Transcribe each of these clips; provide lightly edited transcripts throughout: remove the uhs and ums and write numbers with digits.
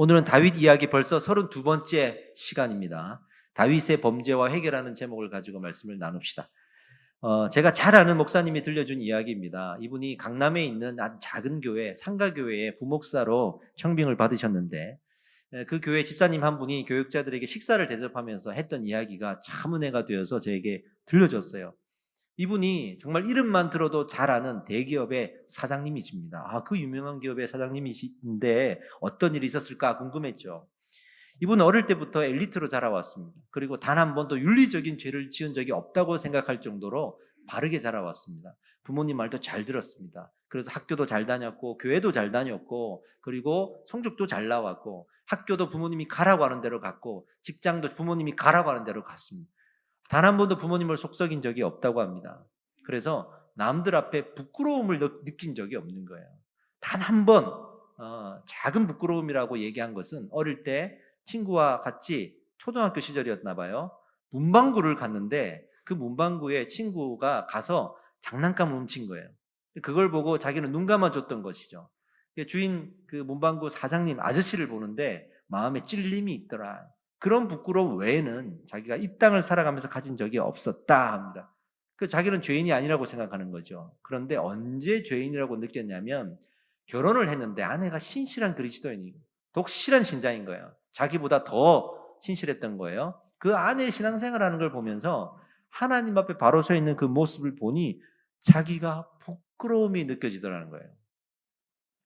오늘은 다윗 이야기 벌써 32번째 시간입니다. 다윗의 범죄와 해결하는 제목을 가지고 말씀을 나눕시다. 제가 잘 아는 목사님이 들려준 이야기입니다. 이분이 강남에 있는 아주 작은 교회, 상가교회의 부목사로 청빙을 받으셨는데 그 교회 집사님 한 분이 교육자들에게 식사를 대접하면서 했던 이야기가 참 은혜가 되어서 저에게 들려줬어요. 이분이 정말 이름만 들어도 잘 아는 대기업의 사장님이십니다. 그 유명한 기업의 사장님이신데 어떤 일이 있었을까 궁금했죠. 이분은 어릴 때부터 엘리트로 자라왔습니다. 그리고 단 한 번도 윤리적인 죄를 지은 적이 없다고 생각할 정도로 바르게 자라왔습니다. 부모님 말도 잘 들었습니다. 그래서 학교도 잘 다녔고 교회도 잘 다녔고 그리고 성적도 잘 나왔고 학교도 부모님이 가라고 하는 대로 갔고 직장도 부모님이 가라고 하는 대로 갔습니다. 단 한 번도 부모님을 속썩인 적이 없다고 합니다. 그래서 남들 앞에 부끄러움을 느낀 적이 없는 거예요. 단 한 번 작은 부끄러움이라고 얘기한 것은 어릴 때 친구와 같이 초등학교 시절이었나 봐요. 문방구를 갔는데 그 문방구에 친구가 가서 장난감을 훔친 거예요. 그걸 보고 자기는 눈 감아줬던 것이죠. 주인 그 문방구 사장님 아저씨를 보는데 마음에 찔림이 있더라. 그런 부끄러움 외에는 자기가 이 땅을 살아가면서 가진 적이 없었다 합니다. 자기는 죄인이 아니라고 생각하는 거죠. 그런데 언제 죄인이라고 느꼈냐면 결혼을 했는데 아내가 신실한 그리스도인이고 독실한 신자인 거예요. 자기보다 더 신실했던 거예요. 그 아내의 신앙생활하는 걸 보면서 하나님 앞에 바로 서 있는 그 모습을 보니 자기가 부끄러움이 느껴지더라는 거예요.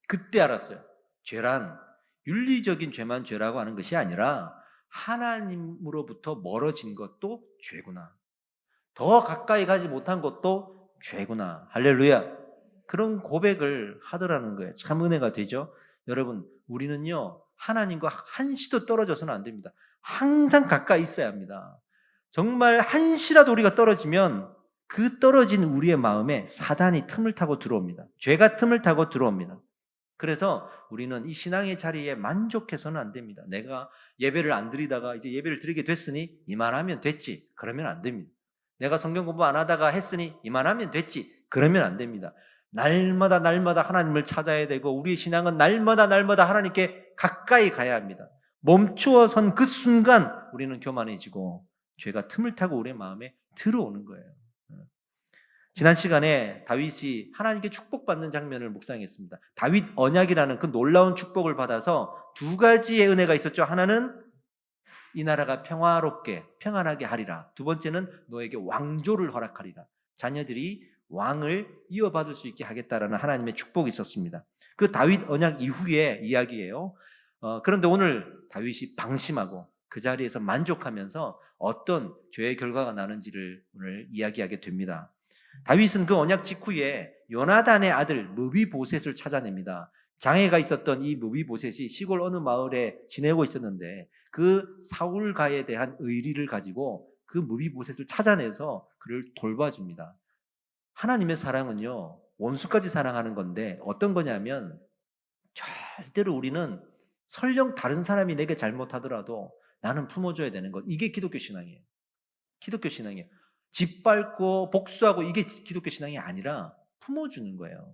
그때 알았어요. 죄란 윤리적인 죄만 죄라고 하는 것이 아니라 하나님으로부터 멀어진 것도 죄구나. 더 가까이 가지 못한 것도 죄구나. 할렐루야. 그런 고백을 하더라는 거예요. 참 은혜가 되죠. 여러분, 우리는요 하나님과 한시도 떨어져서는 안 됩니다. 항상 가까이 있어야 합니다. 정말 한시라도 우리가 떨어지면 그 떨어진 우리의 마음에 사단이 틈을 타고 들어옵니다. 죄가 틈을 타고 들어옵니다. 그래서 우리는 이 신앙의 자리에 만족해서는 안 됩니다. 내가 예배를 안 드리다가 이제 예배를 드리게 됐으니 이만하면 됐지. 그러면 안 됩니다. 내가 성경 공부 안 하다가 했으니 이만하면 됐지. 그러면 안 됩니다. 날마다 하나님을 찾아야 되고 우리의 신앙은 날마다 하나님께 가까이 가야 합니다. 멈추어 선 그 순간 우리는 교만해지고 죄가 틈을 타고 우리의 마음에 들어오는 거예요. 지난 시간에 다윗이 하나님께 축복받는 장면을 묵상했습니다. 다윗 언약이라는 그 놀라운 축복을 받아서 두 가지의 은혜가 있었죠. 하나는 이 나라가 평화롭게 평안하게 하리라. 두 번째는 너에게 왕조를 허락하리라. 자녀들이 왕을 이어받을 수 있게 하겠다라는 하나님의 축복이 있었습니다. 그 다윗 언약 이후의 이야기예요. 그런데 오늘 다윗이 방심하고 그 자리에서 만족하면서 어떤 죄의 결과가 나는지를 오늘 이야기하게 됩니다. 다윗은 그 언약 직후에 요나단의 아들 므비보셋을 찾아냅니다. 장애가 있었던 이 므비보셋이 시골 어느 마을에 지내고 있었는데 그 사울가에 대한 의리를 가지고 그 므비보셋을 찾아내서 그를 돌봐줍니다. 하나님의 사랑은요 원수까지 사랑하는 건데 어떤 거냐면 절대로 우리는 설령 다른 사람이 내게 잘못하더라도 나는 품어줘야 되는 것. 이게 기독교 신앙이에요. 기독교 신앙이에요. 짓밟고 복수하고 이게 기독교 신앙이 아니라 품어주는 거예요.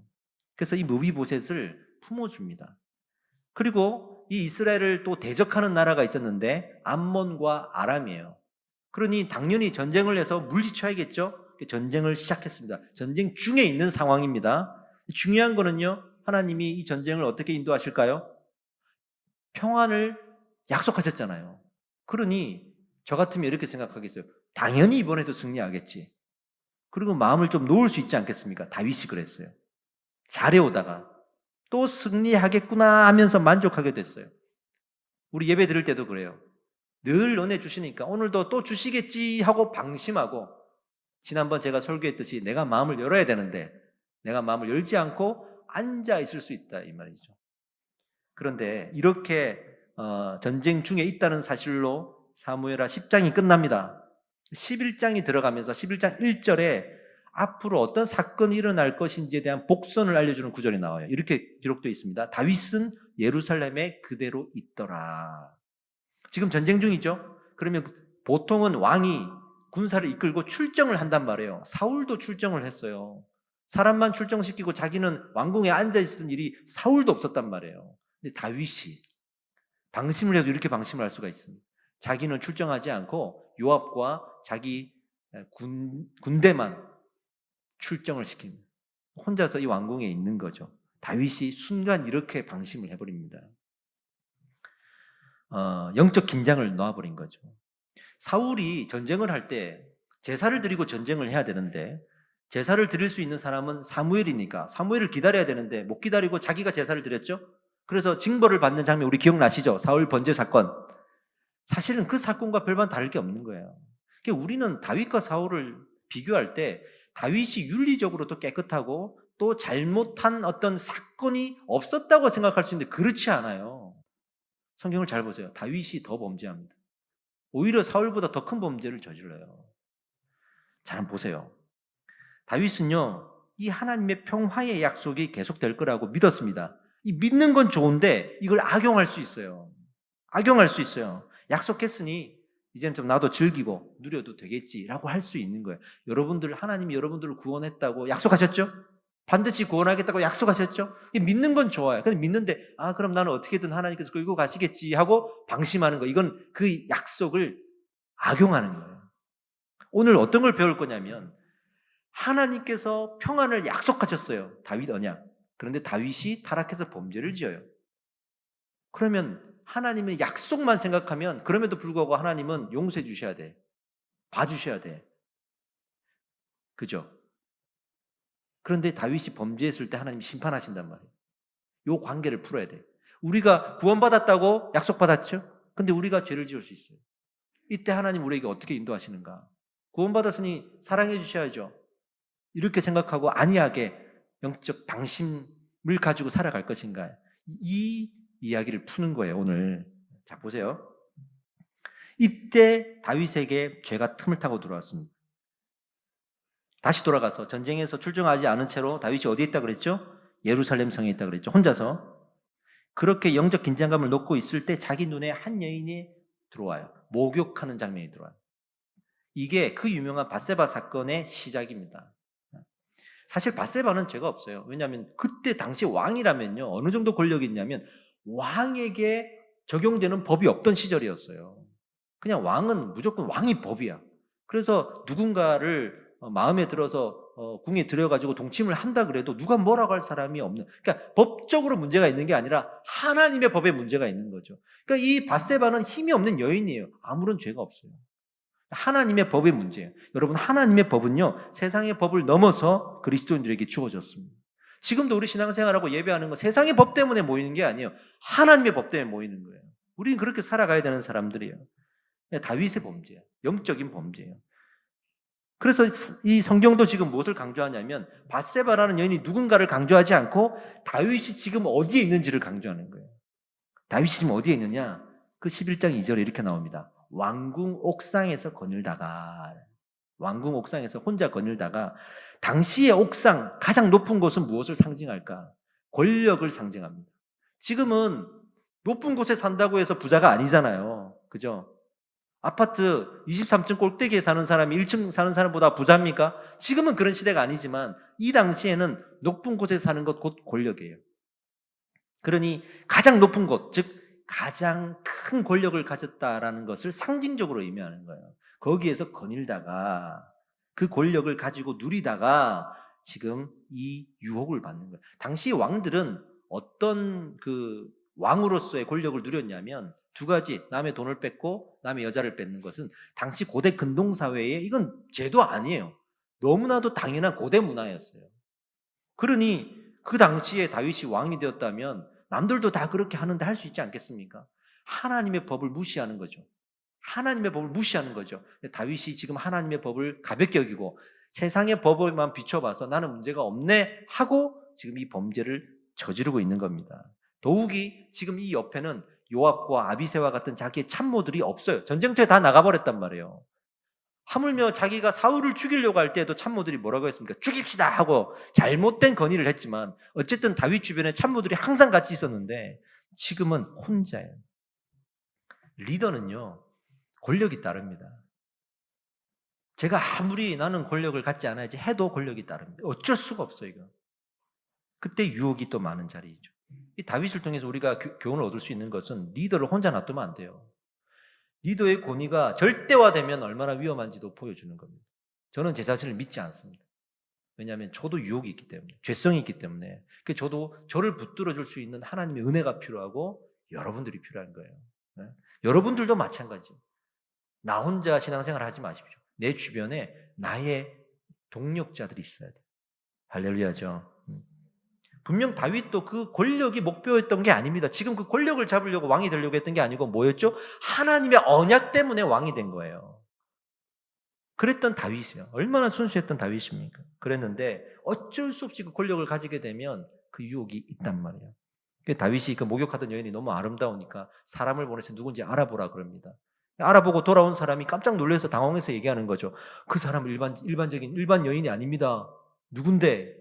그래서 이 므비보셋을 품어줍니다. 그리고 이 이스라엘을 또 대적하는 나라가 있었는데 암몬과 아람이에요. 그러니 당연히 전쟁을 해서 물리쳐야겠죠. 전쟁을 시작했습니다. 전쟁 중에 있는 상황입니다. 중요한 거는요, 하나님이 이 전쟁을 어떻게 인도하실까요? 평안을 약속하셨잖아요. 그러니 저 같으면 이렇게 생각하겠어요. 당연히 이번에도 승리하겠지. 그리고 마음을 좀 놓을 수 있지 않겠습니까? 다윗이 그랬어요. 잘해오다가 또 승리하겠구나 하면서 만족하게 됐어요. 우리 예배 드릴 때도 그래요. 늘 은혜 주시니까 오늘도 또 주시겠지 하고 방심하고 지난번 제가 설교했듯이 내가 마음을 열어야 되는데 내가 마음을 열지 않고 앉아 있을 수 있다 이 말이죠. 그런데 이렇게 전쟁 중에 있다는 사실로 사무엘하 10장이 끝납니다. 11장이 들어가면서 11장 1절에 앞으로 어떤 사건이 일어날 것인지에 대한 복선을 알려주는 구절이 나와요. 이렇게 기록되어 있습니다. 다윗은 예루살렘에 그대로 있더라. 지금 전쟁 중이죠. 그러면 보통은 왕이 군사를 이끌고 출정을 한단 말이에요. 사울도 출정을 했어요. 사람만 출정시키고 자기는 왕궁에 앉아 있었던 일이 사울도 없었단 말이에요. 근데 다윗이 방심을 해도 이렇게 방심을 할 수가 있습니다. 자기는 출정하지 않고 요압과 자기 군대만 출정을 시킵니다. 혼자서 이 왕궁에 있는 거죠. 다윗이 순간 이렇게 방심을 해버립니다. 영적 긴장을 놓아버린 거죠. 사울이 전쟁을 할 때 제사를 드리고 전쟁을 해야 되는데 제사를 드릴 수 있는 사람은 사무엘이니까 사무엘을 기다려야 되는데 못 기다리고 자기가 제사를 드렸죠. 그래서 징벌을 받는 장면 우리 기억나시죠? 사울 번제 사건. 사실은 그 사건과 별반 다를 게 없는 거예요. 그러니까 우리는 다윗과 사울을 비교할 때 다윗이 윤리적으로도 깨끗하고 또 잘못한 어떤 사건이 없었다고 생각할 수 있는데 그렇지 않아요. 성경을 잘 보세요. 다윗이 더 범죄합니다. 오히려 사울보다 더 큰 범죄를 저질러요. 잘 한번 보세요. 다윗은요, 이 하나님의 평화의 약속이 계속될 거라고 믿었습니다. 이 믿는 건 좋은데 이걸 악용할 수 있어요. 악용할 수 있어요. 약속했으니 이제는 좀 나도 즐기고 누려도 되겠지라고 할 수 있는 거예요. 하나님이 여러분들을 구원했다고 약속하셨죠? 반드시 구원하겠다고 약속하셨죠? 믿는 건 좋아요. 근데 믿는데 그럼 나는 어떻게든 하나님께서 끌고 가시겠지 하고 방심하는 거. 이건 그 약속을 악용하는 거예요. 오늘 어떤 걸 배울 거냐면 하나님께서 평안을 약속하셨어요. 다윗 언약. 그런데 다윗이 타락해서 범죄를 지어요. 그러면 하나님의 약속만 생각하면 그럼에도 불구하고 하나님은 용서해 주셔야 돼. 봐주셔야 돼. 그죠? 그런데 다윗이 범죄했을 때 하나님이 심판하신단 말이에요. 이 관계를 풀어야 돼. 우리가 구원받았다고 약속받았죠? 근데 우리가 죄를 지을 수 있어요. 이때 하나님 우리에게 어떻게 인도하시는가? 구원받았으니 사랑해 주셔야죠. 이렇게 생각하고 안이하게 영적 방심을 가지고 살아갈 것인가? 이 이야기를 푸는 거예요, 오늘. 자, 보세요. 이때 다윗에게 죄가 틈을 타고 들어왔습니다. 다시 돌아가서 전쟁에서 출정하지 않은 채로 다윗이 어디에 있다 그랬죠? 예루살렘 성에 있다 그랬죠. 혼자서. 그렇게 영적 긴장감을 놓고 있을 때 자기 눈에 한 여인이 들어와요. 목욕하는 장면이 들어와요. 이게 그 유명한 밧세바 사건의 시작입니다. 사실 밧세바는 죄가 없어요. 왜냐하면 그때 당시 왕이라면요, 어느 정도 권력이 있냐면 왕에게 적용되는 법이 없던 시절이었어요. 그냥 왕은 무조건 왕이 법이야. 그래서 누군가를 마음에 들어서 궁에 들여가지고 동침을 한다 그래도 누가 뭐라고 할 사람이 없는. 그러니까 법적으로 문제가 있는 게 아니라 하나님의 법에 문제가 있는 거죠. 그러니까 이 밧세바는 힘이 없는 여인이에요. 아무런 죄가 없어요. 하나님의 법의 문제예요. 여러분, 하나님의 법은요, 세상의 법을 넘어서 그리스도인들에게 주어졌습니다. 지금도 우리 신앙생활하고 예배하는 거 세상의 법 때문에 모이는 게 아니에요. 하나님의 법 때문에 모이는 거예요. 우리는 그렇게 살아가야 되는 사람들이에요. 다윗의 범죄예요. 영적인 범죄예요. 그래서 이 성경도 지금 무엇을 강조하냐면 밧세바라는 여인이 누군가를 강조하지 않고 다윗이 지금 어디에 있는지를 강조하는 거예요. 다윗이 지금 어디에 있느냐? 그 11장 2절에 이렇게 나옵니다. 왕궁 옥상에서 거닐다가, 왕궁 옥상에서 혼자 거닐다가, 당시의 옥상 가장 높은 곳은 무엇을 상징할까? 권력을 상징합니다. 지금은 높은 곳에 산다고 해서 부자가 아니잖아요. 그죠? 아파트 23층 꼭대기에 사는 사람이 1층 사는 사람보다 부자입니까? 지금은 그런 시대가 아니지만 이 당시에는 높은 곳에 사는 것 곧 권력이에요. 그러니 가장 높은 곳, 즉 가장 큰 권력을 가졌다라는 것을 상징적으로 의미하는 거예요. 거기에서 거닐다가 그 권력을 가지고 누리다가 지금 이 유혹을 받는 거예요. 당시 왕들은 어떤 그 왕으로서의 권력을 누렸냐면 두 가지, 남의 돈을 뺏고 남의 여자를 뺏는 것은 당시 고대 근동사회에 이건 죄도 아니에요. 너무나도 당연한 고대 문화였어요. 그러니 그 당시에 다윗이 왕이 되었다면 남들도 다 그렇게 하는데 할 수 있지 않겠습니까? 하나님의 법을 무시하는 거죠. 하나님의 법을 무시하는 거죠. 다윗이 지금 하나님의 법을 가볍게 여기고 세상의 법을만 비춰봐서 나는 문제가 없네 하고 지금 이 범죄를 저지르고 있는 겁니다. 더욱이 지금 이 옆에는 요압과 아비새와 같은 자기의 참모들이 없어요. 전쟁터에 다 나가버렸단 말이에요. 하물며 자기가 사울을 죽이려고 할 때도 참모들이 뭐라고 했습니까? 죽입시다 하고 잘못된 건의를 했지만 어쨌든 다윗 주변에 참모들이 항상 같이 있었는데 지금은 혼자예요. 리더는요, 권력이 따릅니다. 제가 아무리 나는 권력을 갖지 않아야지 해도 권력이 따릅니다. 어쩔 수가 없어요, 이거. 그때 유혹이 또 많은 자리이죠. 이 다윗을 통해서 우리가 교훈을 얻을 수 있는 것은 리더를 혼자 놔두면 안 돼요. 리더의 권위가 절대화되면 얼마나 위험한지도 보여주는 겁니다. 저는 제 자신을 믿지 않습니다. 왜냐하면 저도 유혹이 있기 때문에, 죄성이 있기 때문에. 저도 저를 붙들어 줄 수 있는 하나님의 은혜가 필요하고 여러분들이 필요한 거예요. 네? 여러분들도 마찬가지죠. 나 혼자 신앙생활 하지 마십시오. 내 주변에 나의 동력자들이 있어야 돼요. 할렐루야죠. 분명 다윗도 그 권력이 목표였던 게 아닙니다. 지금 그 권력을 잡으려고 왕이 되려고 했던 게 아니고 뭐였죠? 하나님의 언약 때문에 왕이 된 거예요. 그랬던 다윗이요. 얼마나 순수했던 다윗입니까? 그랬는데 어쩔 수 없이 그 권력을 가지게 되면 그 유혹이 있단 말이에요. 다윗이 그 목욕하던 여인이 너무 아름다우니까 사람을 보내서 누군지 알아보라 그럽니다. 알아보고 돌아온 사람이 깜짝 놀라서 당황해서 얘기하는 거죠. 그 사람은 일반 여인이 아닙니다. 누군데?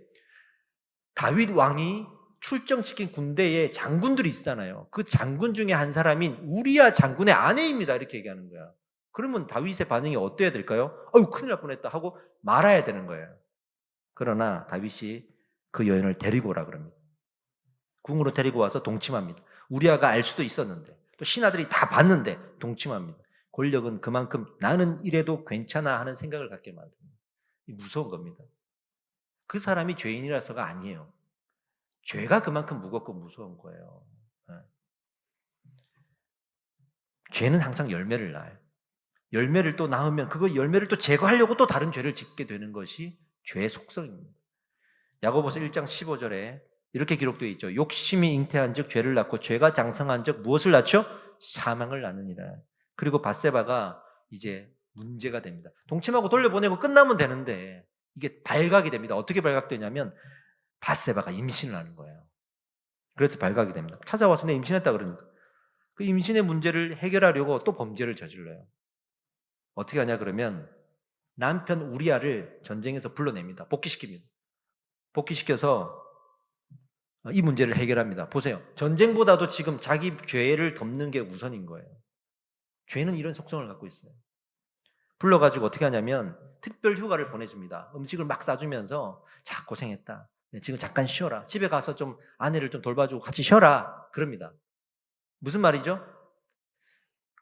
다윗 왕이 출정시킨 군대에 장군들이 있잖아요. 그 장군 중에 한 사람인 우리야 장군의 아내입니다. 이렇게 얘기하는 거야. 그러면 다윗의 반응이 어때야 될까요? 아유, 큰일 날 뻔했다 하고 말아야 되는 거예요. 그러나 다윗이 그 여인을 데리고 오라 그럽니다. 궁으로 데리고 와서 동침합니다. 우리아가 알 수도 있었는데, 또 신하들이 다 봤는데 동침합니다. 권력은 그만큼 나는 이래도 괜찮아 하는 생각을 갖게 만듭니다. 무서운 겁니다. 그 사람이 죄인이라서가 아니에요. 죄가 그만큼 무겁고 무서운 거예요. 죄는 항상 열매를 낳아요. 열매를 또 낳으면 그 열매를 또 제거하려고 또 다른 죄를 짓게 되는 것이 죄의 속성입니다. 야고보서 1장 15절에 이렇게 기록되어 있죠. 욕심이 잉태한 즉 죄를 낳고 죄가 장성한 즉 무엇을 낳죠? 사망을 낳느니라. 그리고 밧세바가 이제 문제가 됩니다. 동침하고 돌려보내고 끝나면 되는데 이게 발각이 됩니다. 어떻게 발각되냐면 밧세바가 임신을 하는 거예요. 그래서 발각이 됩니다. 찾아와서 내 임신했다 그러니까 그 임신의 문제를 해결하려고 또 범죄를 저질러요. 어떻게 하냐 그러면 남편 우리아를 전쟁에서 불러냅니다. 복귀시킵니다. 복귀시켜서 이 문제를 해결합니다. 보세요. 전쟁보다도 지금 자기 죄를 덮는 게 우선인 거예요. 죄는 이런 속성을 갖고 있어요. 불러가지고 어떻게 하냐면 특별 휴가를 보내줍니다. 음식을 막 싸주면서 자 고생했다. 지금 잠깐 쉬어라. 집에 가서 좀 아내를 좀 돌봐주고 같이 쉬어라. 그럽니다. 무슨 말이죠?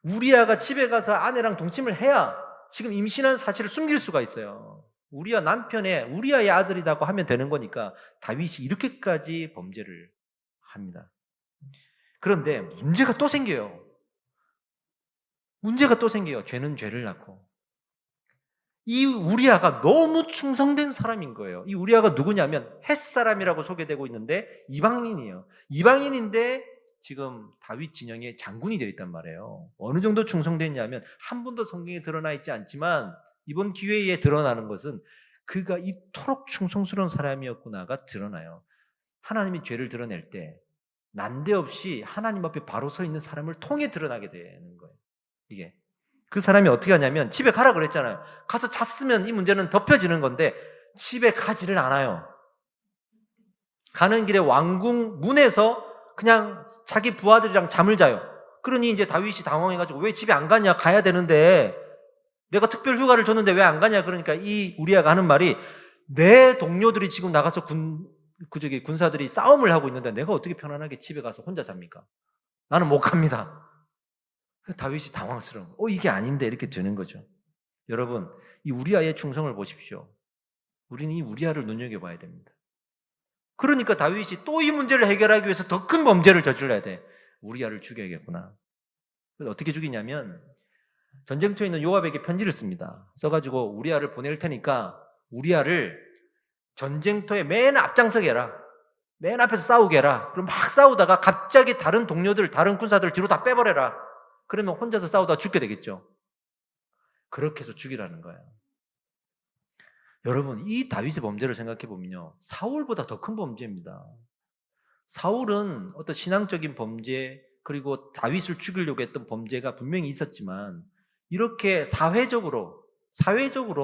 우리아가 집에 가서 아내랑 동침을 해야 지금 임신한 사실을 숨길 수가 있어요. 우리아 남편의 우리아의 아들이라고 하면 되는 거니까 다윗이 이렇게까지 범죄를 합니다. 그런데 문제가 또 생겨요. 문제가 또 생겨요. 죄는 죄를 낳고. 이 우리아가 너무 충성된 사람인 거예요. 이 우리아가 누구냐면 헷사람이라고 소개되고 있는데 이방인이에요. 이방인인데 지금 다윗 진영의 장군이 되어 있단 말이에요. 어느 정도 충성됐냐면 한 번도 성경에 드러나 있지 않지만 이번 기회에 드러나는 것은 그가 이토록 충성스러운 사람이었구나가 드러나요. 하나님이 죄를 드러낼 때 난데없이 하나님 앞에 바로 서 있는 사람을 통해 드러나게 되는 거예요. 이게 그 사람이 어떻게 하냐면 집에 가라 그랬잖아요. 가서 잤으면 이 문제는 덮여지는 건데 집에 가지를 않아요. 가는 길에 왕궁 문에서 그냥 자기 부하들이랑 잠을 자요. 그러니 이제 다윗이 당황해가지고 왜 집에 안 가냐? 가야 되는데 내가 특별 휴가를 줬는데 왜 안 가냐? 그러니까 이 우리아가 하는 말이 내 동료들이 지금 나가서 군사들이 싸움을 하고 있는데 내가 어떻게 편안하게 집에 가서 혼자 잡니까? 나는 못 갑니다. 다윗이 당황스러운 이게 아닌데 이렇게 되는 거죠. 여러분 이 우리아의 충성을 보십시오. 우리는 이 우리아를 눈여겨봐야 됩니다. 그러니까 다윗이 또 이 문제를 해결하기 위해서 더 큰 범죄를 저질러야 돼. 우리아를 죽여야겠구나. 그래서 어떻게 죽이냐면 전쟁터에 있는 요압에게 편지를 씁니다. 써가지고 우리아를 보낼 테니까 우리아를 전쟁터에 맨 앞장서게 해라. 맨 앞에서 싸우게 해라. 그럼 막 싸우다가 갑자기 다른 동료들, 다른 군사들 뒤로 다 빼버려라. 그러면 혼자서 싸우다 죽게 되겠죠. 그렇게 해서 죽이라는 거예요. 여러분 이 다윗의 범죄를 생각해 보면요 사울보다 더 큰 범죄입니다. 사울은 어떤 신앙적인 범죄 그리고 다윗을 죽이려고 했던 범죄가 분명히 있었지만 이렇게 사회적으로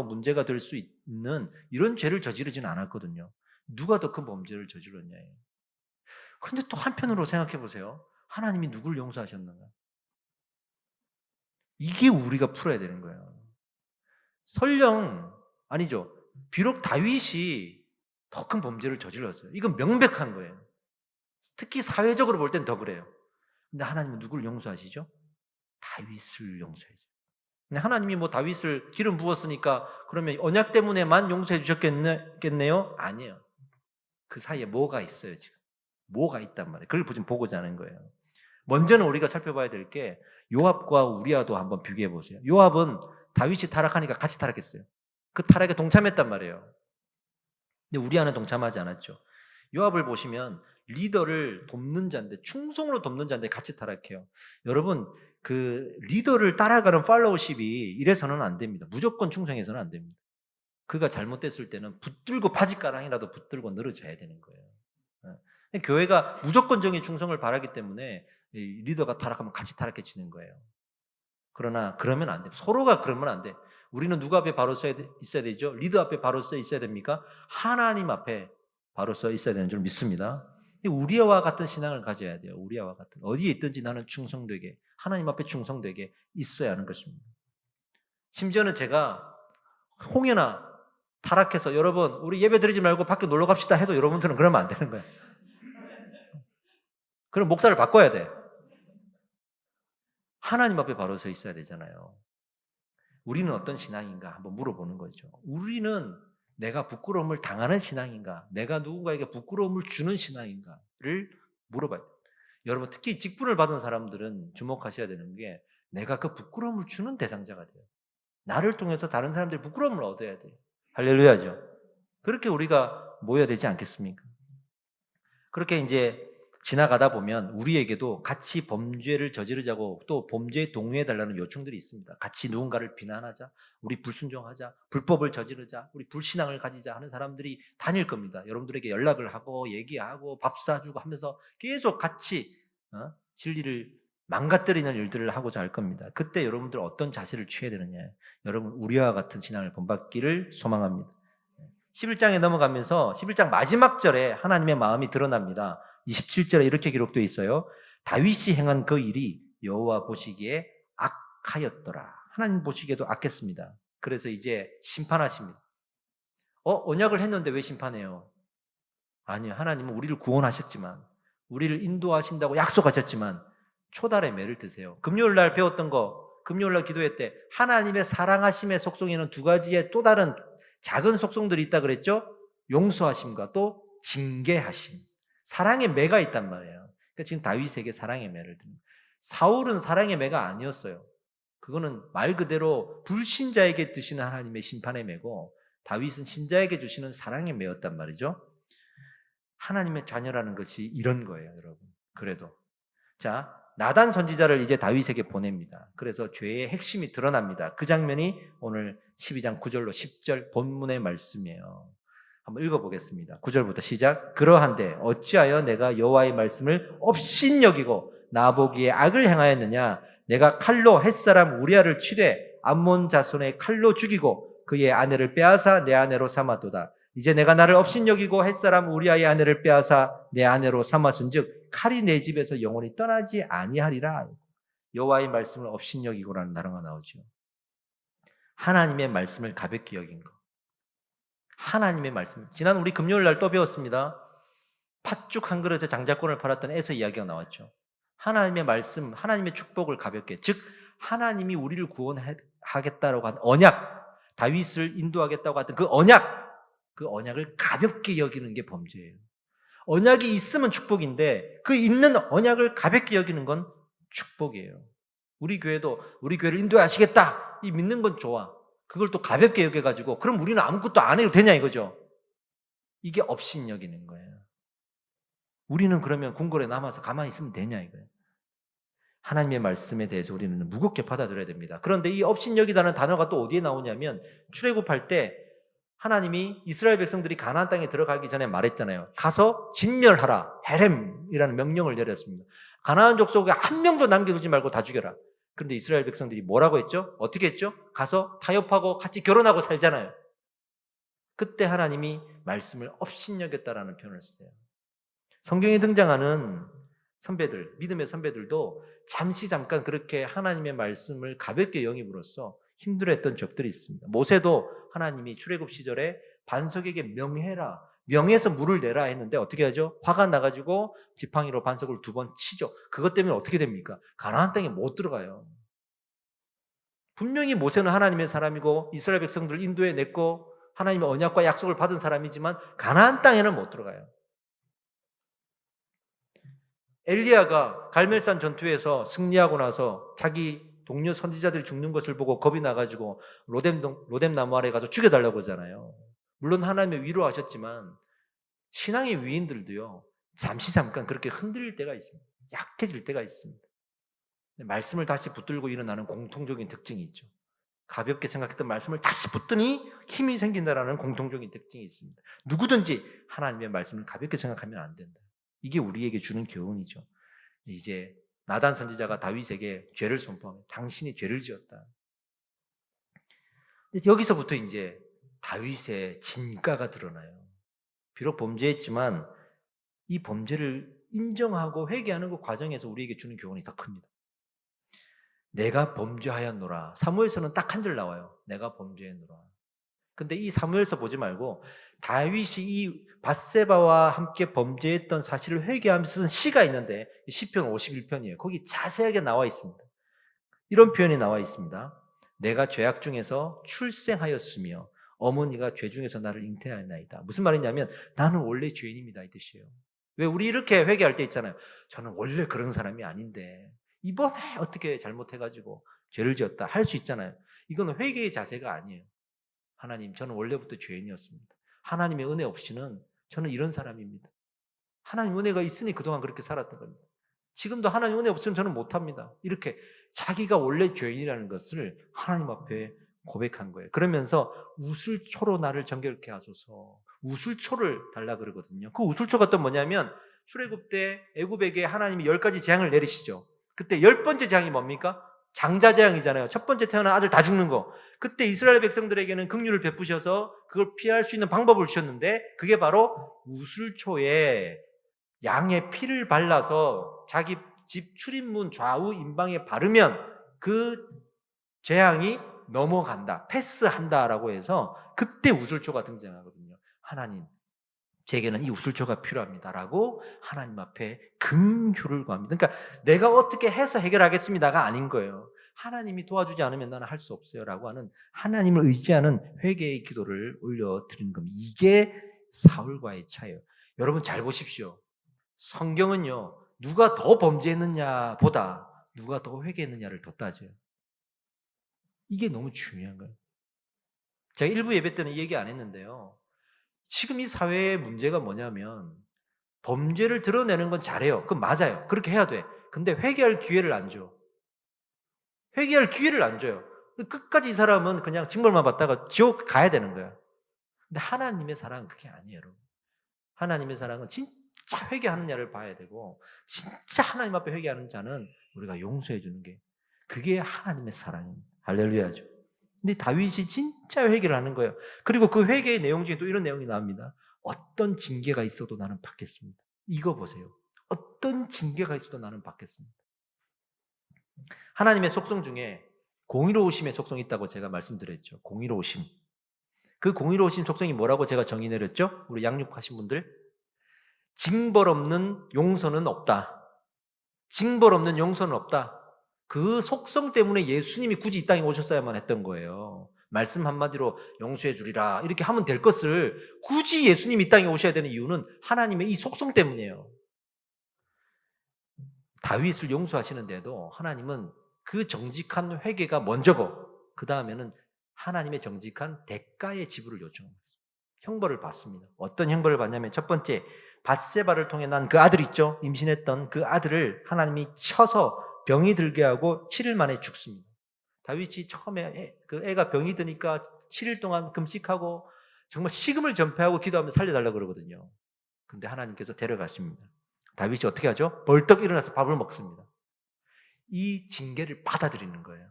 문제가 될 수 있는 이런 죄를 저지르지는 않았거든요. 누가 더 큰 범죄를 저질렀냐예요. 그런데 또 한편으로 생각해 보세요. 하나님이 누굴 용서하셨는가? 이게 우리가 풀어야 되는 거예요. 설령 아니죠. 비록 다윗이 더 큰 범죄를 저질렀어요. 이건 명백한 거예요. 특히 사회적으로 볼 땐 더 그래요. 근데 하나님은 누구를 용서하시죠? 다윗을 용서해요. 근데 하나님이 뭐 다윗을 기름 부었으니까 그러면 언약 때문에만 용서해 주셨겠네요? 아니에요. 그 사이에 뭐가 있어요, 지금. 뭐가 있단 말이에요. 그걸 지금 보고자 하는 거예요. 먼저는 우리가 살펴봐야 될 게 요압과 우리아도 한번 비교해 보세요. 요압은 다윗이 타락하니까 같이 타락했어요. 그 타락에 동참했단 말이에요. 근데 우리아는 동참하지 않았죠. 요압을 보시면 리더를 돕는 자인데, 충성으로 돕는 자인데 같이 타락해요. 여러분, 그 리더를 따라가는 팔로우십이 이래서는 안 됩니다. 무조건 충성해서는 안 됩니다. 그가 잘못됐을 때는 붙들고 바짓가랑이라도 붙들고 늘어져야 되는 거예요. 교회가 무조건적인 충성을 바라기 때문에 리더가 타락하면 같이 타락해지는 거예요. 그러나 그러면 안 돼. 서로가 그러면 안 돼. 우리는 누구 앞에 바로 서 있어야 되죠? 리더 앞에 바로 서 있어야 됩니까? 하나님 앞에 바로 서 있어야 되는 줄 믿습니다. 우리와 같은 신앙을 가져야 돼요. 우리와 같은. 어디에 있든지 나는 충성되게, 하나님 앞에 충성되게 있어야 하는 것입니다. 심지어는 제가 홍연아 타락해서 여러분 우리 예배 드리지 말고 밖에 놀러 갑시다 해도 여러분들은 그러면 안 되는 거예요. 그럼 목사를 바꿔야 돼. 하나님 앞에 바로 서 있어야 되잖아요. 우리는 어떤 신앙인가 한번 물어보는 거죠. 우리는 내가 부끄러움을 당하는 신앙인가, 내가 누군가에게 부끄러움을 주는 신앙인가를 물어봐야 돼요. 여러분 특히 직분을 받은 사람들은 주목하셔야 되는 게 내가 그 부끄러움을 주는 대상자가 돼요. 나를 통해서 다른 사람들이 부끄러움을 얻어야 돼요. 할렐루야죠. 그렇게 우리가 모여야 되지 않겠습니까? 그렇게 이제 지나가다 보면 우리에게도 같이 범죄를 저지르자고 또 범죄에 동의해달라는 요청들이 있습니다. 같이 누군가를 비난하자, 우리 불순종하자, 불법을 저지르자, 우리 불신앙을 가지자 하는 사람들이 다닐 겁니다. 여러분들에게 연락을 하고 얘기하고 밥 사주고 하면서 계속 같이 진리를 망가뜨리는 일들을 하고자 할 겁니다. 그때 여러분들 어떤 자세를 취해야 되느냐, 여러분 우리와 같은 신앙을 본받기를 소망합니다. 11장에 넘어가면서 11장 마지막 절에 하나님의 마음이 드러납니다. 27절에 이렇게 기록되어 있어요. 다윗이 행한 그 일이 여호와 보시기에 악하였더라. 하나님 보시기에도 악했습니다. 그래서 이제 심판하십니다. 언약을 했는데 왜 심판해요? 아니요. 하나님은 우리를 구원하셨지만, 우리를 인도하신다고 약속하셨지만 초달의 매를 드세요. 금요일 날 배웠던 거, 금요일 날 기도회 때 하나님의 사랑하심의 속성에는 두 가지의 또 다른 작은 속성들이 있다 그랬죠? 용서하심과 또 징계하심. 사랑의 매가 있단 말이에요. 그러니까 지금 다윗에게 사랑의 매를 듭니다. 사울은 사랑의 매가 아니었어요. 그거는 말 그대로 불신자에게 드시는 하나님의 심판의 매고, 다윗은 신자에게 주시는 사랑의 매였단 말이죠. 하나님의 자녀라는 것이 이런 거예요, 여러분. 그래도 자, 나단 선지자를 이제 다윗에게 보냅니다. 그래서 죄의 핵심이 드러납니다. 그 장면이 오늘 12장 9절로 10절 본문의 말씀이에요. 한번 읽어보겠습니다. 9절부터 시작. 그러한데 어찌하여 내가 여호와의 말씀을 업신여기고 나보기에 악을 행하였느냐? 내가 칼로 햇사람 우리아를 치되 암몬 자손의 칼로 죽이고 그의 아내를 빼앗아 내 아내로 삼았도다. 이제 내가 나를 업신여기고 햇사람 우리아의 아내를 빼앗아 내 아내로 삼았은즉 칼이 내 집에서 영원히 떠나지 아니하리라. 여호와의 말씀을 업신여기고라는 단어가 나오죠. 하나님의 말씀을 가볍게 여긴 거. 하나님의 말씀. 지난 우리 금요일 날 또 배웠습니다. 팥죽 한 그릇에 장자권을 팔았던 에서 이야기가 나왔죠. 하나님의 말씀, 하나님의 축복을 가볍게, 즉 하나님이 우리를 구원하겠다라고 한 언약, 다윗을 인도하겠다고 했던 그 언약을 가볍게 여기는 게 범죄예요. 언약이 있으면 축복인데 그 있는 언약을 가볍게 여기는 건 축복이에요. 우리 교회도 우리 교회를 인도하시겠다 이 믿는 건 좋아. 그걸 또 가볍게 여겨가지고 그럼 우리는 아무것도 안 해도 되냐 이거죠. 이게 업신여기는 거예요. 우리는 그러면 궁궐에 남아서 가만히 있으면 되냐 이거예요. 하나님의 말씀에 대해서 우리는 무겁게 받아들여야 됩니다. 그런데 이 업신여기다는 단어가 또 어디에 나오냐면 출애굽할 때 하나님이 이스라엘 백성들이 가나안 땅에 들어가기 전에 말했잖아요. 가서 진멸하라. 헤렘이라는 명령을 내렸습니다. 가나안 족속에 한 명도 남겨두지 말고 다 죽여라. 그런데 이스라엘 백성들이 뭐라고 했죠? 어떻게 했죠? 가서 타협하고 같이 결혼하고 살잖아요. 그때 하나님이 말씀을 업신여겼다라는 표현을 써요. 성경에 등장하는 선배들, 믿음의 선배들도 잠깐 그렇게 하나님의 말씀을 가볍게 영입으로써 힘들어했던 적들이 있습니다. 모세도 하나님이 출애굽 시절에 반석에게 명해라, 명에서 물을 내라 했는데 어떻게 하죠? 화가 나가지고 지팡이로 반석을 2번 치죠. 그것 때문에 어떻게 됩니까? 가나안 땅에 못 들어가요. 분명히 모세는 하나님의 사람이고 이스라엘 백성들을 인도해 냈고 하나님의 언약과 약속을 받은 사람이지만 가나안 땅에는 못 들어가요. 엘리야가 갈멜산 전투에서 승리하고 나서 자기 동료 선지자들이 죽는 것을 보고 겁이 나가지고 로뎀 나무 아래 가서 죽여달라고 하잖아요. 물론 하나님의 위로하셨지만 신앙의 위인들도요, 잠깐 그렇게 흔들릴 때가 있습니다. 약해질 때가 있습니다. 말씀을 다시 붙들고 일어나는 공통적인 특징이 있죠. 가볍게 생각했던 말씀을 다시 붙더니 힘이 생긴다라는 공통적인 특징이 있습니다. 누구든지 하나님의 말씀을 가볍게 생각하면 안 된다. 이게 우리에게 주는 교훈이죠. 이제 나단 선지자가 다윗에게 죄를 선포합니다. 당신이 죄를 지었다. 여기서부터 이제 다윗의 진가가 드러나요. 비록 범죄했지만 이 범죄를 인정하고 회개하는 그 과정에서 우리에게 주는 교훈이 더 큽니다. 내가 범죄하였노라. 사무엘서는 딱 한 절 나와요. 내가 범죄했노라. 근데 이 사무엘서 보지 말고 다윗이 이 밧세바와 함께 범죄했던 사실을 회개하면서 쓴 시가 있는데 시편 51편이에요. 거기 자세하게 나와 있습니다. 이런 표현이 나와 있습니다. 내가 죄악 중에서 출생하였으며 어머니가 죄 중에서 나를 잉태하였나이다. 무슨 말이냐면 나는 원래 죄인입니다 이 뜻이에요. 왜 우리 이렇게 회개할 때 있잖아요. 저는 원래 그런 사람이 아닌데 이번에 어떻게 잘못해가지고 죄를 지었다 할 수 있잖아요. 이건 회개의 자세가 아니에요. 하나님, 저는 원래부터 죄인이었습니다. 하나님의 은혜 없이는 저는 이런 사람입니다. 하나님 은혜가 있으니 그동안 그렇게 살았던 겁니다. 지금도 하나님 은혜 없으면 저는 못합니다. 이렇게 자기가 원래 죄인이라는 것을 하나님 앞에 고백한 거예요. 그러면서 우슬초로 나를 정결케 하소서. 우슬초를 달라 그러거든요. 그 우슬초가 또 뭐냐면 출애굽 때 애굽에게 하나님이 10가지 재앙을 내리시죠. 그때 10번째 재앙이 뭡니까? 장자재앙이잖아요. 첫 번째 태어난 아들 다 죽는 거. 그때 이스라엘 백성들에게는 긍휼을 베푸셔서 그걸 피할 수 있는 방법을 주셨는데 그게 바로 우슬초에 양의 피를 발라서 자기 집 출입문 좌우 임방에 바르면 그 재앙이 넘어간다, 패스한다라고 해서 그때 우슬초가 등장하거든요. 하나님, 제게는 이 우슬초가 필요합니다라고 하나님 앞에 긍휼을 구합니다. 그러니까 내가 어떻게 해서 해결하겠습니다가 아닌 거예요. 하나님이 도와주지 않으면 나는 할 수 없어요라고 하는 하나님을 의지하는 회개의 기도를 올려드리는 겁니다. 이게 사울과의 차이예요. 여러분 잘 보십시오. 성경은요, 누가 더 범죄했느냐 보다 누가 더 회개했느냐를 더 따져요. 이게 너무 중요한 거예요. 제가 일부 예배 때는 이 얘기 안 했는데요. 지금 이 사회의 문제가 뭐냐면 범죄를 드러내는 건 잘해요. 그건 맞아요. 그렇게 해야 돼. 근데 회개할 기회를 안 줘. 회개할 기회를 안 줘요. 끝까지 이 사람은 그냥 징벌만 받다가 지옥 가야 되는 거야. 근데 하나님의 사랑은 그게 아니에요, 여러분. 하나님의 사랑은 진짜 회개하는 자를 봐야 되고 진짜 하나님 앞에 회개하는 자는 우리가 용서해 주는 게 그게 하나님의 사랑입니다. 할렐루야죠. 근데 다윗이 진짜 회개를 하는 거예요. 그리고 그 회개의 내용 중에 또 이런 내용이 나옵니다. 어떤 징계가 있어도 나는 받겠습니다. 이거 보세요. 어떤 징계가 있어도 나는 받겠습니다. 하나님의 속성 중에 공의로우심의 속성이 있다고 제가 말씀드렸죠. 공의로우심. 그 공의로우심 속성이 뭐라고 제가 정의 내렸죠? 우리 양육하신 분들. 징벌 없는 용서는 없다. 징벌 없는 용서는 없다. 그 속성 때문에 예수님이 굳이 이 땅에 오셨어야만 했던 거예요. 말씀 한마디로 용서해 주리라 이렇게 하면 될 것을 굳이 예수님이 이 땅에 오셔야 되는 이유는 하나님의 이 속성 때문이에요. 다윗을 용서하시는데도 하나님은 그 정직한 회개가 먼저고 그 다음에는 하나님의 정직한 대가의 지불을 요청합니다. 형벌을 받습니다. 어떤 형벌을 받냐면 첫 번째, 밧세바를 통해 난 그 아들 있죠? 임신했던 그 아들을 하나님이 쳐서 병이 들게 하고 7일 만에 죽습니다. 다윗이 처음에 그 애가 병이 드니까 7일 동안 금식하고 정말 식음을 전폐하고 기도하며 살려달라고 그러거든요. 근데 하나님께서 데려가십니다. 다윗이 어떻게 하죠? 벌떡 일어나서 밥을 먹습니다. 이 징계를 받아들이는 거예요.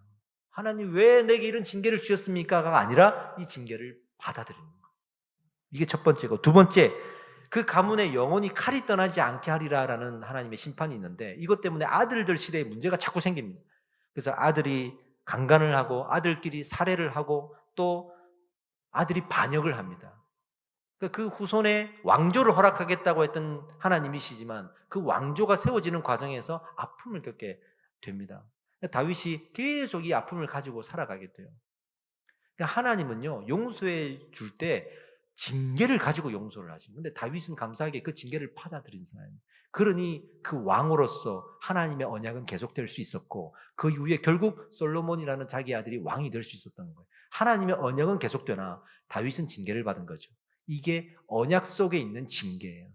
하나님 왜 내게 이런 징계를 주셨습니까가 아니라 이 징계를 받아들이는 거예요. 이게 첫 번째고, 두 번째, 그 가문의 영혼이 칼이 떠나지 않게 하리라라는 하나님의 심판이 있는데 이것 때문에 아들들 시대에 문제가 자꾸 생깁니다. 그래서 아들이 강간을 하고 아들끼리 살해를 하고 또 아들이 반역을 합니다. 그 후손에 왕조를 허락하겠다고 했던 하나님이시지만 그 왕조가 세워지는 과정에서 아픔을 겪게 됩니다. 다윗이 계속 이 아픔을 가지고 살아가게 돼요. 하나님은요, 용서해 줄 때 징계를 가지고 용서를 하십니다. 근데 다윗은 감사하게 그 징계를 받아들인 사람입니다. 그러니 그 왕으로서 하나님의 언약은 계속될 수 있었고 그 이후에 결국 솔로몬이라는 자기 아들이 왕이 될 수 있었던 거예요. 하나님의 언약은 계속되나 다윗은 징계를 받은 거죠. 이게 언약 속에 있는 징계예요.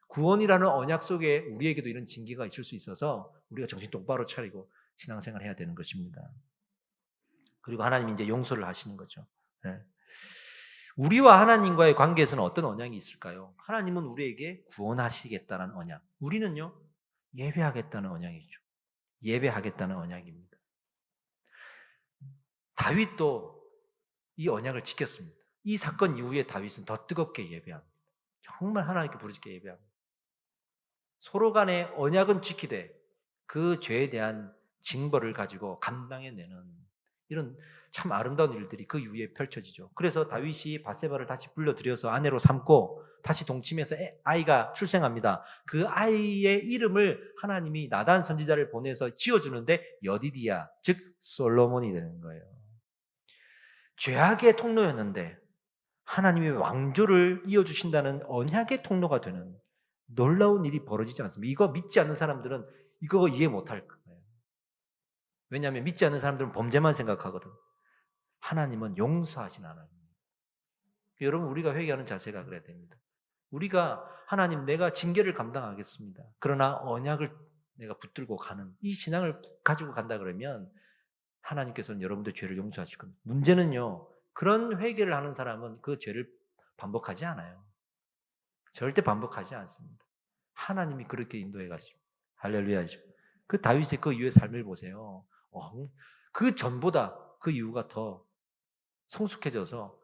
구원이라는 언약 속에 우리에게도 이런 징계가 있을 수 있어서 우리가 정신 똑바로 차리고 신앙생활 해야 되는 것입니다. 그리고 하나님이 이제 용서를 하시는 거죠. 네. 우리와 하나님과의 관계에서는 어떤 언약이 있을까요? 하나님은 우리에게 구원하시겠다는 언약. 우리는요, 예배하겠다는 언약이죠. 예배하겠다는 언약입니다. 다윗도 이 언약을 지켰습니다. 이 사건 이후에 다윗은 더 뜨겁게 예배합니다. 정말 하나님께 부르짖게 예배합니다. 서로 간의 언약은 지키되 그 죄에 대한 징벌을 가지고 감당해내는 이런 참 아름다운 일들이 그 이후에 펼쳐지죠. 그래서 다윗이 밧세바를 다시 불러들여서 아내로 삼고 다시 동침해서 아이가 출생합니다. 그 아이의 이름을 하나님이 나단 선지자를 보내서 지어주는데 여디디야, 즉 솔로몬이 되는 거예요. 죄악의 통로였는데 하나님이 왕조를 이어주신다는 언약의 통로가 되는 놀라운 일이 벌어지지 않습니다. 이거 믿지 않는 사람들은 이거 이해 못할 거예요. 왜냐하면 믿지 않는 사람들은 범죄만 생각하거든. 하나님은 용서하신 하나님입니다. 여러분, 우리가 회개하는 자세가 그래야 됩니다. 우리가 하나님, 내가 징계를 감당하겠습니다. 그러나 언약을 내가 붙들고 가는 이 신앙을 가지고 간다 그러면 하나님께서는 여러분들 죄를 용서하실 겁니다. 문제는요, 그런 회개를 하는 사람은 그 죄를 반복하지 않아요. 절대 반복하지 않습니다. 하나님이 그렇게 인도해 가십니다. 할렐루야죠. 그 다윗의 그 이후의 삶을 보세요. 그 전보다 그 이후가 더 성숙해져서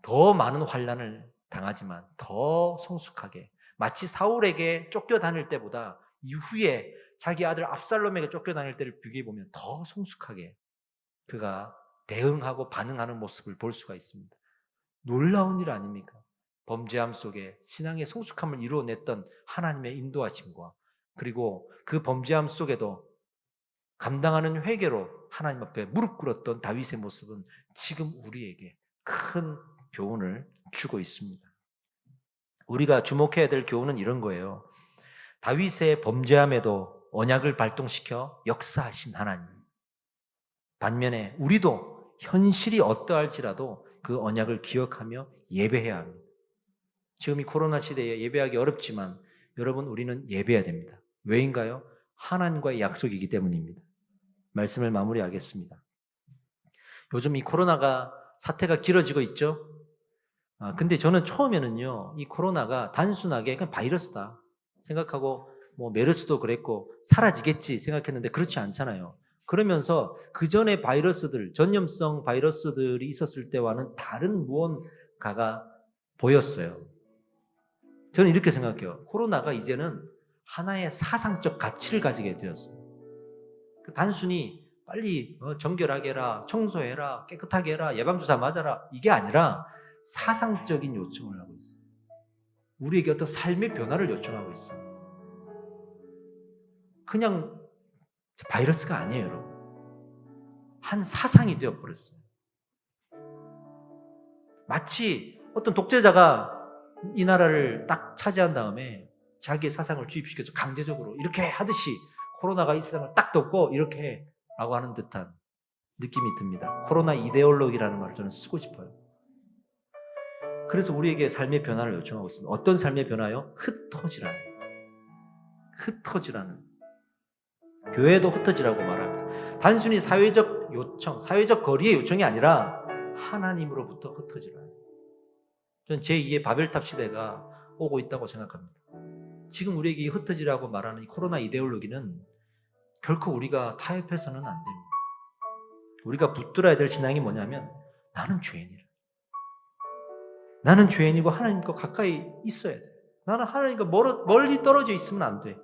더 많은 환난을 당하지만 더 성숙하게, 마치 사울에게 쫓겨다닐 때보다 이후에 자기 아들 압살롬에게 쫓겨다닐 때를 비교해 보면 더 성숙하게 그가 대응하고 반응하는 모습을 볼 수가 있습니다. 놀라운 일 아닙니까? 범죄함 속에 신앙의 성숙함을 이루어냈던 하나님의 인도하심과 그리고 그 범죄함 속에도 감당하는 회개로 하나님 앞에 무릎 꿇었던 다윗의 모습은 지금 우리에게 큰 교훈을 주고 있습니다. 우리가 주목해야 될 교훈은 이런 거예요. 다윗의 범죄함에도 언약을 발동시켜 역사하신 하나님. 반면에 우리도 현실이 어떠할지라도 그 언약을 기억하며 예배해야 합니다. 지금 이 코로나 시대에 예배하기 어렵지만 여러분, 우리는 예배해야 됩니다. 왜인가요? 하나님과의 약속이기 때문입니다. 말씀을 마무리하겠습니다. 요즘 이 코로나가 사태가 길어지고 있죠? 근데 저는 처음에는요, 이 코로나가 단순하게 그냥 바이러스다 생각하고 메르스도 그랬고 사라지겠지 생각했는데 그렇지 않잖아요. 그러면서 그 전에 바이러스들, 전염성 바이러스들이 있었을 때와는 다른 무언가가 보였어요. 저는 이렇게 생각해요. 코로나가 이제는 하나의 사상적 가치를 가지게 되었어요. 단순히 빨리 정결하게 해라, 청소해라, 깨끗하게 해라, 예방주사 맞아라, 이게 아니라 사상적인 요청을 하고 있어요. 우리에게 어떤 삶의 변화를 요청하고 있어요. 그냥 바이러스가 아니에요, 여러분. 한 사상이 되어버렸어요. 마치 어떤 독재자가 이 나라를 딱 차지한 다음에 자기의 사상을 주입시켜서 강제적으로 이렇게 하듯이 코로나가 이 세상을 딱 덮고 이렇게 라고 하는 듯한 느낌이 듭니다. 코로나 이데올로기라는 말을 저는 쓰고 싶어요. 그래서 우리에게 삶의 변화를 요청하고 있습니다. 어떤 삶의 변화요? 흩어지라는. 교회도 흩어지라고 말합니다. 단순히 사회적 요청, 사회적 거리의 요청이 아니라 하나님으로부터 흩어지라. 저는 제2의 바벨탑 시대가 오고 있다고 생각합니다. 지금 우리에게 흩어지라고 말하는 이 코로나 이데올로기는 결코 우리가 타협해서는 안 됩니다. 우리가 붙들어야 될 신앙이 뭐냐면 나는 죄인이라. 나는 죄인이고 하나님과 가까이 있어야 돼. 나는 하나님과 멀리 떨어져 있으면 안 돼.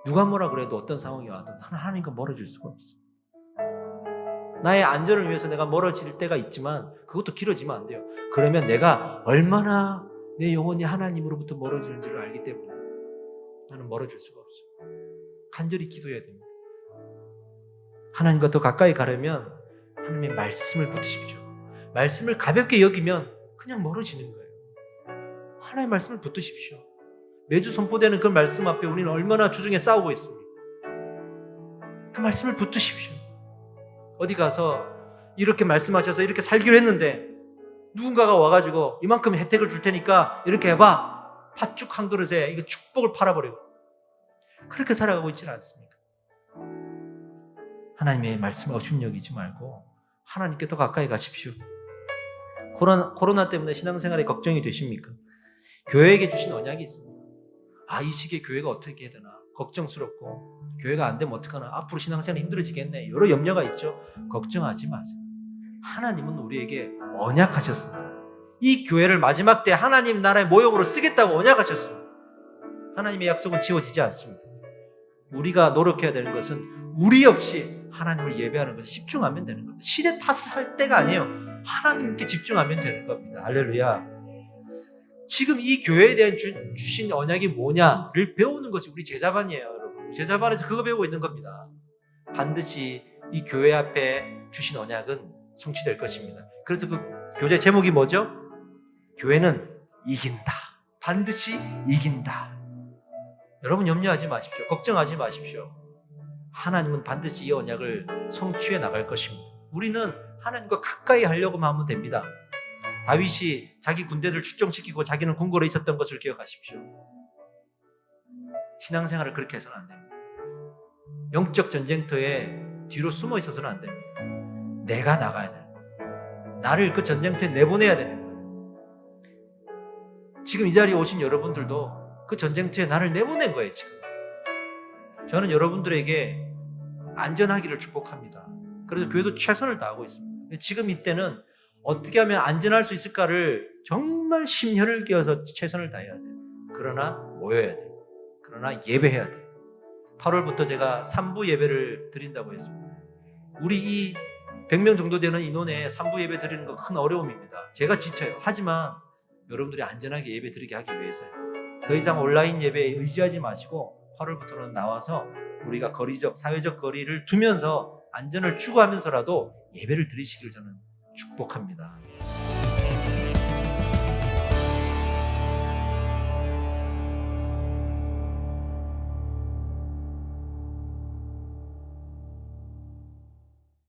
누가 뭐라 그래도 어떤 상황이 와도 나는 하나님과 멀어질 수가 없어. 나의 안전을 위해서 내가 멀어질 때가 있지만 그것도 길어지면 안 돼요. 그러면 내가 얼마나 내 영혼이 하나님으로부터 멀어지는지를 알기 때문에 나는 멀어질 수가 없어요. 간절히 기도해야 됩니다. 하나님과 더 가까이 가려면 하나님의 말씀을 붙드십시오. 말씀을 가볍게 여기면 그냥 멀어지는 거예요. 하나님의 말씀을 붙드십시오. 매주 선포되는 그 말씀 앞에 우리는 얼마나 주중에 싸우고 있습니까? 그 말씀을 붙드십시오. 어디 가서 이렇게 말씀하셔서 이렇게 살기로 했는데 누군가가 와가지고 이만큼 혜택을 줄 테니까 이렇게 해봐. 팥죽 한 그릇에 이거 축복을 팔아버리고 그렇게 살아가고 있지는 않습니까? 하나님의 말씀 업신여기지 말고 하나님께 더 가까이 가십시오. 코로나 때문에 신앙생활에 걱정이 되십니까? 교회에게 주신 언약이 있습니다. 이 시기에 교회가 어떻게 해야 되나 걱정스럽고 교회가 안 되면 어떡하나 앞으로 신앙생활이 힘들어지겠네 여러 염려가 있죠. 걱정하지 마세요. 하나님은 우리에게 언약하셨습니다. 이 교회를 마지막 때 하나님 나라의 모형으로 쓰겠다고 언약하셨습니다. 하나님의 약속은 지워지지 않습니다. 우리가 노력해야 되는 것은 우리 역시 하나님을 예배하는 것에 집중하면 되는 겁니다. 시대 탓을 할 때가 아니에요. 하나님께 집중하면 되는 겁니다. 할렐루야. 지금 이 교회에 대한 주신 언약이 뭐냐를 배우는 것이 우리 제자반이에요, 여러분. 제자반에서 그거 배우고 있는 겁니다. 반드시 이 교회 앞에 주신 언약은 성취될 것입니다. 그래서 그 교재 제목이 뭐죠? 교회는 이긴다. 반드시 이긴다. 여러분 염려하지 마십시오. 걱정하지 마십시오. 하나님은 반드시 이 언약을 성취해 나갈 것입니다. 우리는 하나님과 가까이 하려고만 하면 됩니다. 다윗이 자기 군대를 출정시키고 자기는 궁궐에 있었던 것을 기억하십시오. 신앙생활을 그렇게 해서는 안 됩니다. 영적 전쟁터에 뒤로 숨어 있어서는 안 됩니다. 내가 나가야 되는 거예요. 나를 그 전쟁터에 내보내야 되는 거예요. 지금 이 자리에 오신 여러분들도 그 전쟁터에 나를 내보낸 거예요. 지금 저는 여러분들에게 안전하기를 축복합니다. 그래서 교회도 최선을 다하고 있습니다. 지금 이때는 어떻게 하면 안전할 수 있을까를 정말 심혈을 기울여서 최선을 다해야 돼요. 그러나 모여야 돼요. 그러나 예배해야 돼요. 8월부터 제가 3부 예배를 드린다고 했습니다. 우리 이 100명 정도 되는 인원에 3부 예배 드리는 거 큰 어려움입니다. 제가 지쳐요. 하지만 여러분들이 안전하게 예배 드리게 하기 위해서요. 더 이상 온라인 예배에 의지하지 마시고 8월부터는 나와서 우리가 거리적, 사회적 거리를 두면서 안전을 추구하면서라도 예배를 드리시길 저는 축복합니다.